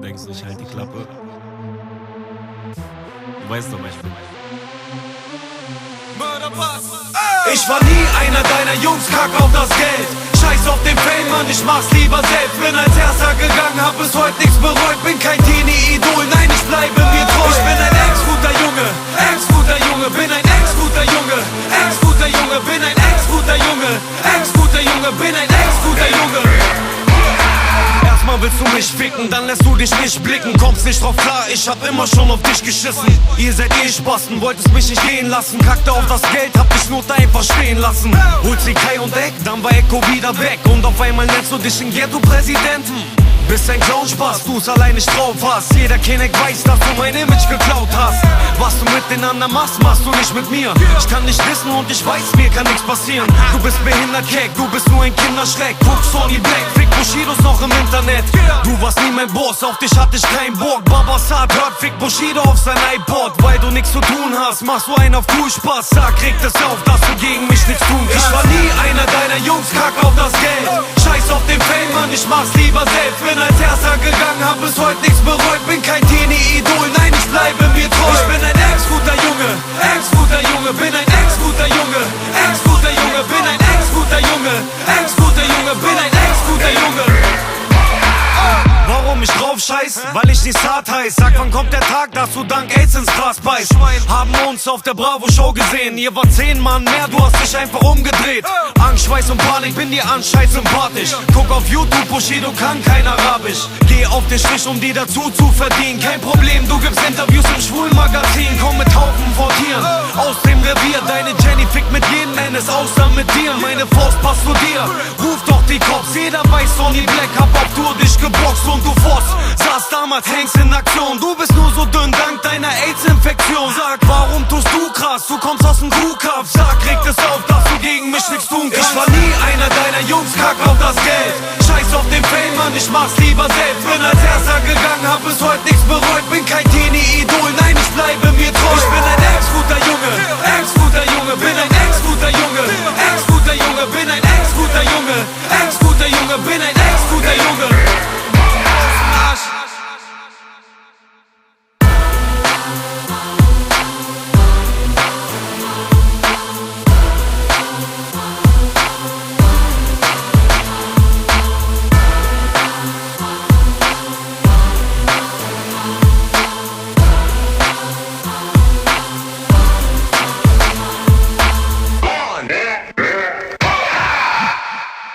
denkst du, ich halt die Klappe. Du weißt doch, was ich bin. Ich war nie einer deiner Jungs, kack auf das Geld. Scheiß auf den Fame, Mann, ich mach's lieber selbst. Bin als Erster gegangen, hab bis heute nichts bereut. Bin kein Teenie-Idol, nein, ich bleibe mir treu. Ich bin ein ex-guter Junge, ex-guter Junge. Bin ein ex-guter Junge, ex-guter Junge. Bin ein ex-guter Junge, ex-guter Junge. Bin ein ex-guter Junge. Erstmal willst du mich ficken, dann lässt du dich nicht blicken. Kommst nicht drauf klar, ich hab immer schon auf dich geschissen. Ihr seid eh Spasten, wolltest mich nicht gehen lassen. Kackte auf das Geld, hab dich nur einfach stehen lassen. Holst die Kai und Eck, dann war Echo wieder weg. Und auf einmal nennst du dich den Ghetto-Präsidenten. Bist ein Clown-Spaß, du's allein nicht drauf hast. Jeder Kenneck weiß, dass du mein Image geklaut hast. Was du mit den anderen machst, machst du nicht mit mir. Ich kann nicht wissen und ich weiß, mir kann nichts passieren. Du bist behindert, keck, du bist nur ein Kinderschreck. Guck Sony Black, fick Bushidos noch im Internet. Du warst nie mein Boss, auf dich hatte ich keinen Bock. Babasat hört, fick Bushido auf sein iPod. Weil du nichts zu tun hast, machst du einen auf cool Spaß. Sag, regt es auf, dass du gegen mich nichts tun kannst. Ich war nie einer deiner Jungs, kack auf das Geld. Scheiß auf den Fame, Mann, ich mach's lieber selbst. Bin als Erster gegangen, hab bis heute nichts bereut. Bin kein Teenie-Idol, nein, ich bleibe mir treu. Ich bin ein ex-guter Junge, ex-guter Junge. Bin ein ex-guter Junge, ex-guter Junge. Bin ein ex-guter Junge, ex-guter Junge. Bin ein ex-guter Junge. Warum ich drauf scheiß? Weil ich nicht hart heiß. Sag, wann kommt der Tag, dass du dank AIDS ins Gras beißt? Haben uns auf der Bravo-Show gesehen. Ihr wart 10 Mann mehr, du hast dich einfach umgedreht. Angst, Schweiß und Panik, bin dir anscheinend sympathisch. Guck auf YouTube, Bushido kann kein Arabisch. Geh auf den Strich, um die dazu zu verdienen. Kein Problem, du gibst Interviews im Schwulenmagazin. Komm mit Haufen vor Tieren aus dem Revier. Deine Jenny fickt mit jedem Endes, außer mit dir. Meine Faust passt zu dir. Ruf doch die Cops, jeder weiß, Sony Black hab auf Tour dich geboxt. Und du Forst, saß damals Hanks in Aktion. Du bist nur so dünn dank deiner AIDS-Infektion. Sag, warum tust du krass? Du kommst aus dem Kuhkampf. Sag, regt es auf, dass du gegen mich nichts tun kannst. Ich war nie einer deiner Jungs, kack auf das Geld. Scheiß auf den Fame, Mann, ich mach's lieber selbst. Bin als Erster gegangen, hab bis heute nichts bereut. Bin kein Teenie-Idol, nein, ich bleibe mir treu. Ich bin ein ex-guter Junge, ex-guter Junge. Bin ein ex-guter Junge, ex-guter Junge. Bin ein ex-guter Junge, ex-guter Junge. Bin ein